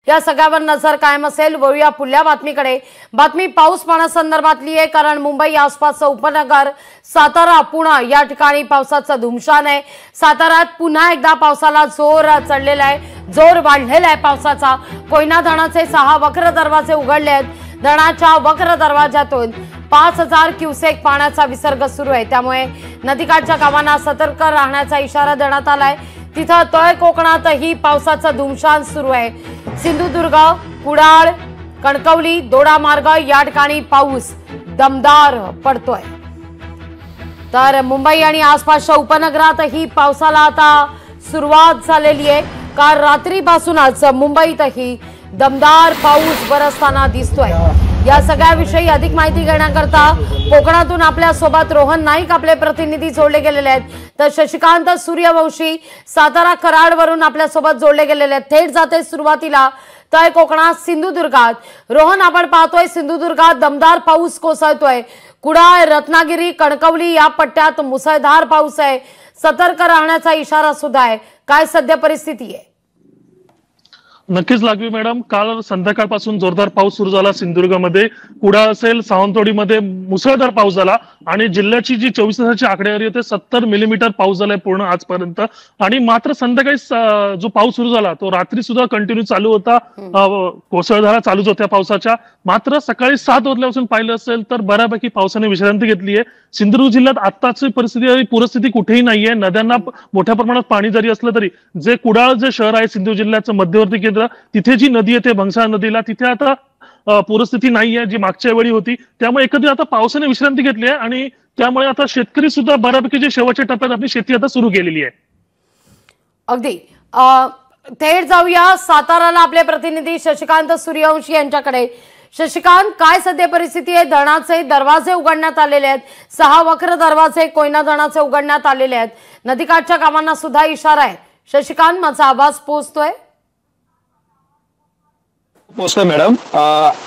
या सगळ्यावर नजर कायम असेल। वळूया पुढल्या बातमीकडे। बातमी पाऊस पाण्यासंदर्भातली आहे, कारण मुंबई आसपासचं उपनगर सातारा पुणे या ठिकाणी पावसाचं धुमशान आहे। साताऱ्यात पुन्हा एकदा पावसाला जोर चढलेला आहे, जोर वाढलेला आहे पावसाचा। कोयना धरणाचे 6 वक्र दरवाजे उघडले आहेत। धरणाच्या वक्र दरवाजातून 5000 क्युसेक पाण्याचा विसर्ग सुरू आहे, त्यामुळे नदीकाठच्या गावांना सतर्क राहण्याचा इशारा देण्यात आलाय। तिथं तळ कोकणातही पावसाचं धुमशान सुरू आहे। सिंधुदुर्ग, कुडाळ, कणकवली, दोडामार्ग या ठिकाणी पाऊस दमदार पडतोय। तर मुंबई आणि आसपासच्या उपनगरातही पावसाला आता सुरुवात झालेली आहे। काल रात्रीपासूनच मुंबईतही दमदार पाऊस बरसताना दिसतोय। या सगळ्याविषयी अधिक माहिती घेण्याकरता कोकणातून आपल्या सोबत रोहन नाईक आपले प्रतिनिधी जोडले गेलेले आहेत, तर शशिकांत सूर्यवंशी सातारा कराडवरून आपल्या सोबत जोडले गेलेले आहेत। थेट जाते सुरुवातीला तळ कोकणात सिंधुदुर्गात। रोहन, आपण पाहतोय सिंधुदुर्गात दमदार पाऊस कोसळतोय। कुडाळ, रत्नागिरी, कणकवली या पट्ट्यात मुसळधार पाऊस आहे। सतर्क राहण्याचा इशारा सुद्धा आहे। काय सध्या परिस्थिती आहे? नक्कीच लागवी मॅडम, काल संध्याकाळपासून जोरदार पाऊस सुरू झाला सिंधुदुर्गमध्ये। कुडाळ असेल, सावंतवाडीमध्ये मुसळधार पाऊस झाला आणि जिल्ह्याची जी 24 तासाची आकडेवारी होते 70 मिलीमीटर पाऊस झालाय पूर्ण आजपर्यंत। आणि मात्र संध्याकाळी जो पाऊस सुरू झाला तो रात्री सुद्धा कंटिन्यू चालू होता, कोसळधारा चालूच होत्या पावसाच्या। मात्र सकाळी 7 वाजल्यापासून पाहिलं असेल तर बऱ्यापैकी पावसाने विश्रांती घेतली आहे। सिंधुदुर्ग जिल्ह्यात आत्ताची पूरस्थिती कुठेही नाहीये। नद्यांना मोठ्या प्रमाणात पाणी जरी असलं तरी जे कुडाळ जे शहर आहे सिंधुदुर्ग जिल्ह्याचं मध्यवर्ती केंद्र, तिथे जी नदी येते भंगसाळ नदीला, तिथे आता पूरस्थिती नाहीये जी मागच्या वेळी होती। त्यामुळे एकंदरीत आता पावसाने विश्रांती घेतली आहे आणि त्यामुळे आता शेतकरी सुद्धा बऱ्यापैकी जे शेवटच्या टप्प्यात आपली शेती आता सुरू केलेली आहे। अगदी थेट जाऊया साताराला आपले प्रतिनिधी शशिकांत सूर्यवंशी यांच्याकडे। शशिकांत, काय सध्या परिस्थिती आहे? धरणाचे दरवाजे उघडण्यात आलेले आहेत, 6 वक्र दरवाजे कोयना धरणाचे उघडण्यात आलेले आहेत। नदीकाठच्या गावांना सुद्धा इशारा आहे। शशिकांत, माझा आवाज पोहोचतोय? पोहोचतोय मॅडम।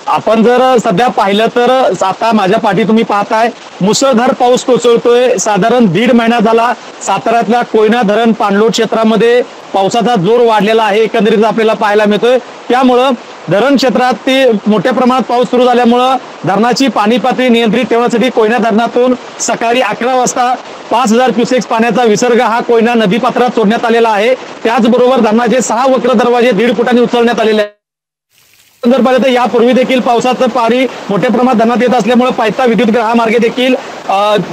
आपण जर सध्या पाहिलं तर आता माझ्या पाठी तुम्ही पाहताय मुसळधार पाऊस कोसळतोय। साधारण 1.5 महिना झाला साताऱ्यातल्या कोयना धरण पाणलोट क्षेत्रामध्ये पावसाचा जोर वाढलेला आहे, एकंदरीत आपल्याला पाहायला मिळतोय। त्यामुळं धरण क्षेत्रात मोठ्या प्रमाणात पाऊस सुरू झाल्यामुळं धरणाची पाणी पातळी नियंत्रित ठेवण्यासाठी कोयना धरणातून सकाळी 11 वाजता 5000 क्युसेक्स पाण्याचा विसर्ग हा कोयना नदीपात्रात सोडण्यात आलेला आहे। त्याचबरोबर धरणाचे 6 वक्र दरवाजे 1.5 फुटांनी उचलण्यात आलेले आहेत। तर यापूर्वी देखील पावसाचं पाणी मोठ्या प्रमाणात धरणात येत असल्यामुळे पायथा विद्युत महामार्गे देखील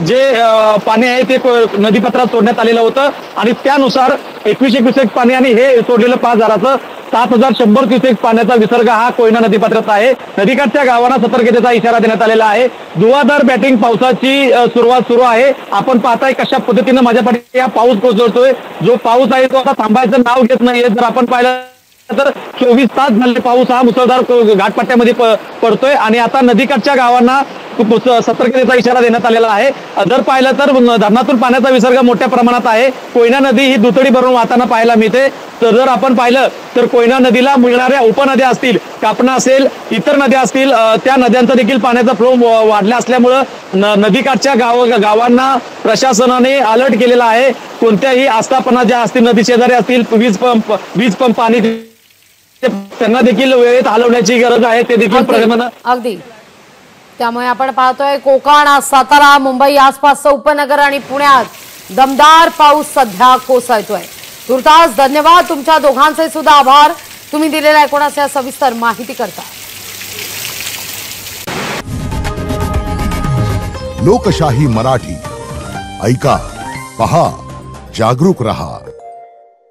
जे पाणी आहे ते नदीपात्रात सोडण्यात आलेलं होतं आणि त्यानुसार 2100 क्युसेक पाणी आणि हे सोडलेलं 5000चं 7100 क्युसेक पाण्याचा विसर्ग हा कोयना नदीपात्रात आहे। नदीकाठच्या गावांना सतर्कतेचा इशारा देण्यात आलेला आहे। धुवाधार बॅटिंग पावसाची सुरुवात सुरू आहे। आपण पाहताय कशा पद्धतीनं माझ्या पाठी हा पाऊस कोसळतोय। जो पाऊस आहे तो आता थांबायचं नाव घेत नाहीये। जर आपण पाहिलं तर 24 तास झाले पाऊस हा मुसळधार घाटपट्ट्यामध्ये पडतोय आणि आता नदीकाठच्या गावांना सतर्कतेचा इशारा देण्यात आलेला आहे। जर पाहिलं तर धरणातून पाण्याचा विसर्ग मोठ्या प्रमाणात आहे। कोयना नदी ही दुथडी भरून वाहताना पाहायला मिळते। तर जर आपण पाहिलं तर कोयना नदीला मिळणाऱ्या उपनद्या असतील, कापणा असेल, इतर नद्या असतील, त्या नद्यांचा देखील पाण्याचा फ्लो वाढला असल्यामुळं नदीकाठच्या गावांना प्रशासनाने अलर्ट केलेला आहे। कोणत्याही आस्थापना ज्या असतील, नदी शेजारी असतील, वीज पंप पाणी त्यांना देखील वेळेत हलवण्याची गरज आहे, ते देखील अगदी। त्यामुळे आपण पाहतोय कोकण, सातारा, मुंबई आसपासचं उपनगर आणि पुण्यात दमदार पाऊस सध्या कोसळतोय। तुर्तास धन्यवाद, तुमच्या दोघांचे सुद्धा आभार, तुम्ही दिलेल्या एकूणच सविस्तर माहिती करता। लोकशाही मराठी ऐका, पहा, जागरूक रहा।